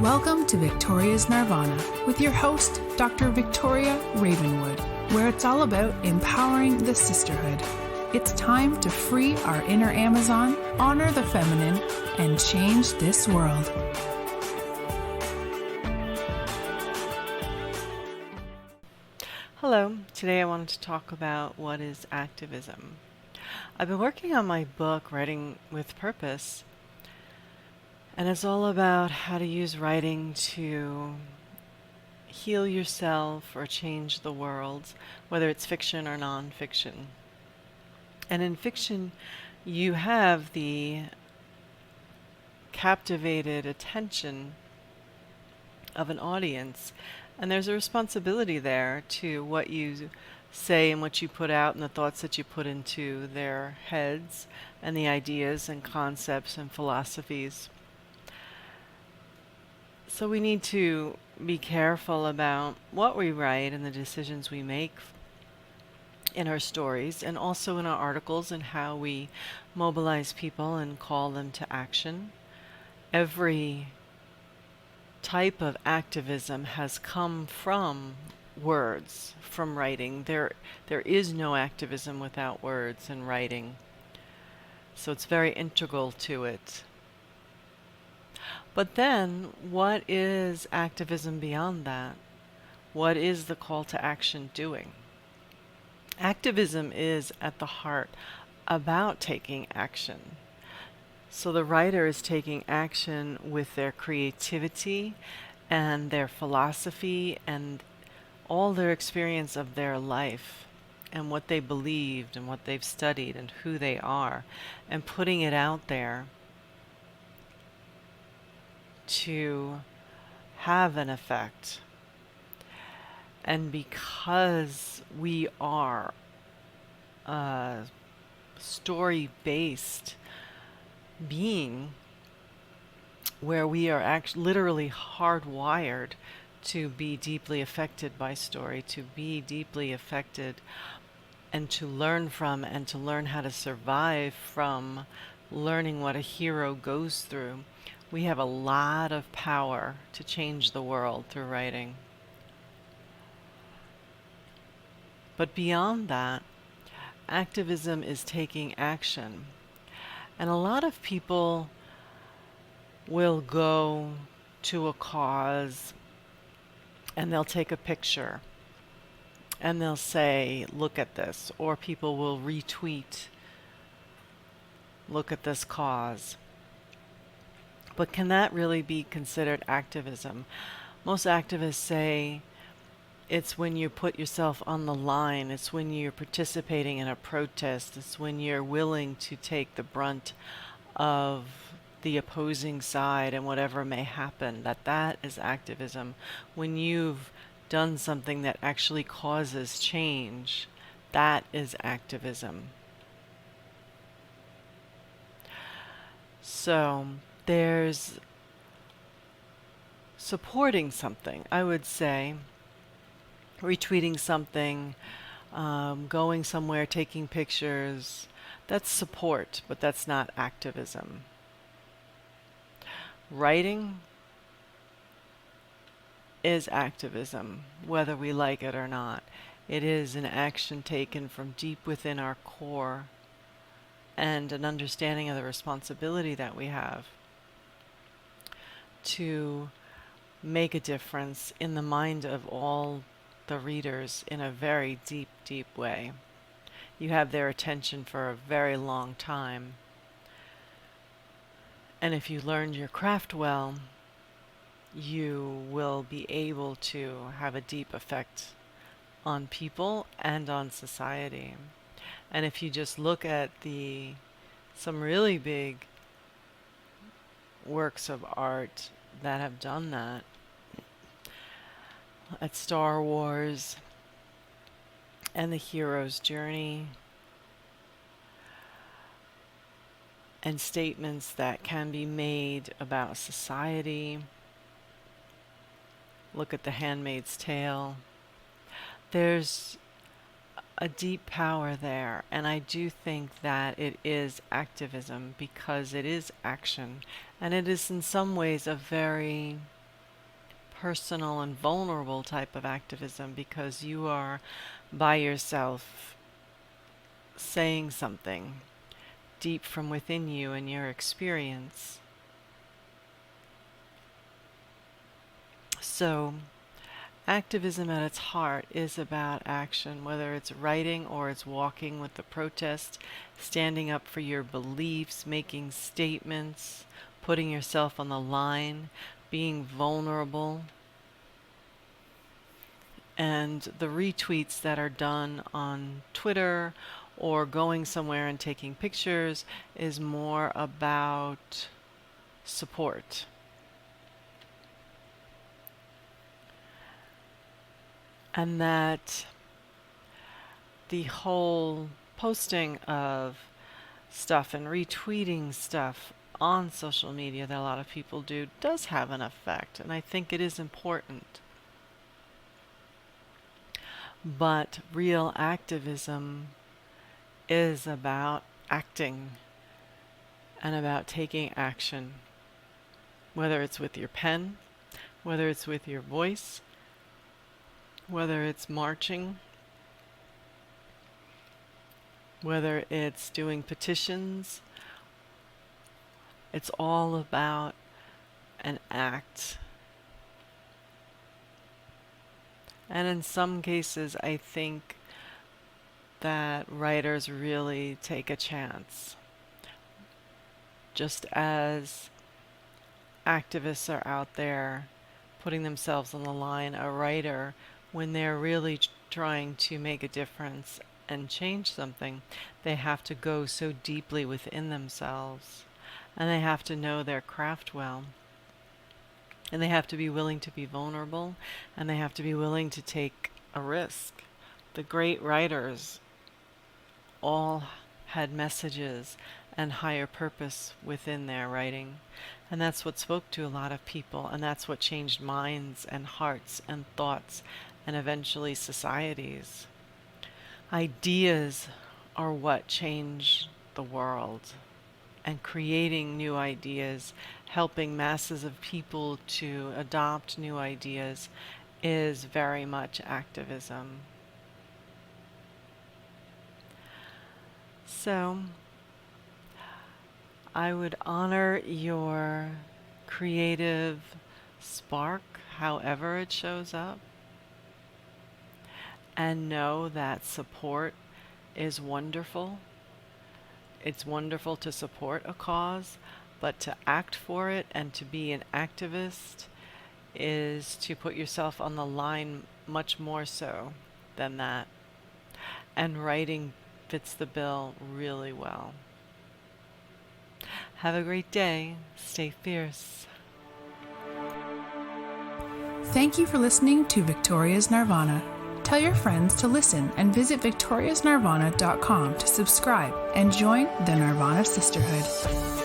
Welcome to Victoria's Nirvana with your host, Dr. Victoria Ravenwood, where it's all about empowering the sisterhood. It's time to free our inner Amazon, honor the feminine, and change this world. Hello, today I wanted to talk about what is activism. I've been working on my book, Writing with Purpose, and it's all about how to use writing to heal yourself or change the world, whether it's fiction or nonfiction. And in fiction, you have the captivated attention of an audience, and there's a responsibility there to what you say and what you put out and the thoughts that you put into their heads and the ideas and concepts and philosophies. So we need to be careful about what we write and the decisions we make in our stories and also in our articles and how we mobilize people and call them to action. Every type of activism has come from words, from writing. There is no activism without words and writing. So it's very integral to it. But then, what is activism beyond that? What is the call to action doing? Activism is at the heart about taking action. So the writer is taking action with their creativity and their philosophy and all their experience of their life and what they believed and what they've studied and who they are, and putting it out there to have an effect. And because we are a story-based being, where we are actually literally hardwired to be deeply affected by story, to be deeply affected and to learn from and to learn how to survive from learning what a hero goes through, we have a lot of power to change the world through writing. But beyond that, activism is taking action. And a lot of people will go to a cause and they'll take a picture and they'll say, look at this, or people will retweet, look at this cause. But can that really be considered activism? Most activists say it's when you put yourself on the line, it's when you're participating in a protest, it's when you're willing to take the brunt of the opposing side and whatever may happen, that is activism. When you've done something that actually causes change, that is activism. So there's supporting something, I would say, retweeting something, going somewhere, taking pictures. That's support, but that's not activism. Writing is activism, whether we like it or not. It is an action taken from deep within our core and an understanding of the responsibility that we have to make a difference in the mind of all the readers in a very deep, deep way. You have their attention for a very long time. And if you learn your craft well, you will be able to have a deep effect on people and on society. And if you just look at some really big works of art that have done that, at Star Wars and the hero's journey, and statements that can be made about society. Look at The Handmaid's Tale. There's a deep power there, and I do think that it is activism because it is action, and it is in some ways a very personal and vulnerable type of activism, because you are by yourself saying something deep from within you and your experience. So, activism at its heart is about action, whether it's writing or it's walking with the protest, standing up for your beliefs, making statements, putting yourself on the line, being vulnerable. And the retweets that are done on Twitter or going somewhere and taking pictures is more about support. And that the whole posting of stuff and retweeting stuff on social media that a lot of people do does have an effect, and I think it is important. But real activism is about acting and about taking action, whether it's with your pen, whether it's with your voice, whether it's marching, whether it's doing petitions. It's all about an act. And in some cases, I think that writers really take a chance. Just as activists are out there putting themselves on the line, a writer, when they're really trying to make a difference and change something, they have to go so deeply within themselves. And they have to know their craft well. And they have to be willing to be vulnerable. And they have to be willing to take a risk. The great writers all had messages and higher purpose within their writing. And that's what spoke to a lot of people. And that's what changed minds and hearts and thoughts and eventually societies. Ideas are what change the world. And creating new ideas, helping masses of people to adopt new ideas is very much activism. So, I would honor your creative spark, however it shows up, and know that support is wonderful. It's wonderful to support a cause, but to act for it and to be an activist is to put yourself on the line much more so than that. And writing fits the bill really well. Have a great day. Stay fierce. Thank you for listening to Victoria's Nirvana. Tell your friends to listen and visit victoriasnirvana.com to subscribe and join the Nirvana Sisterhood.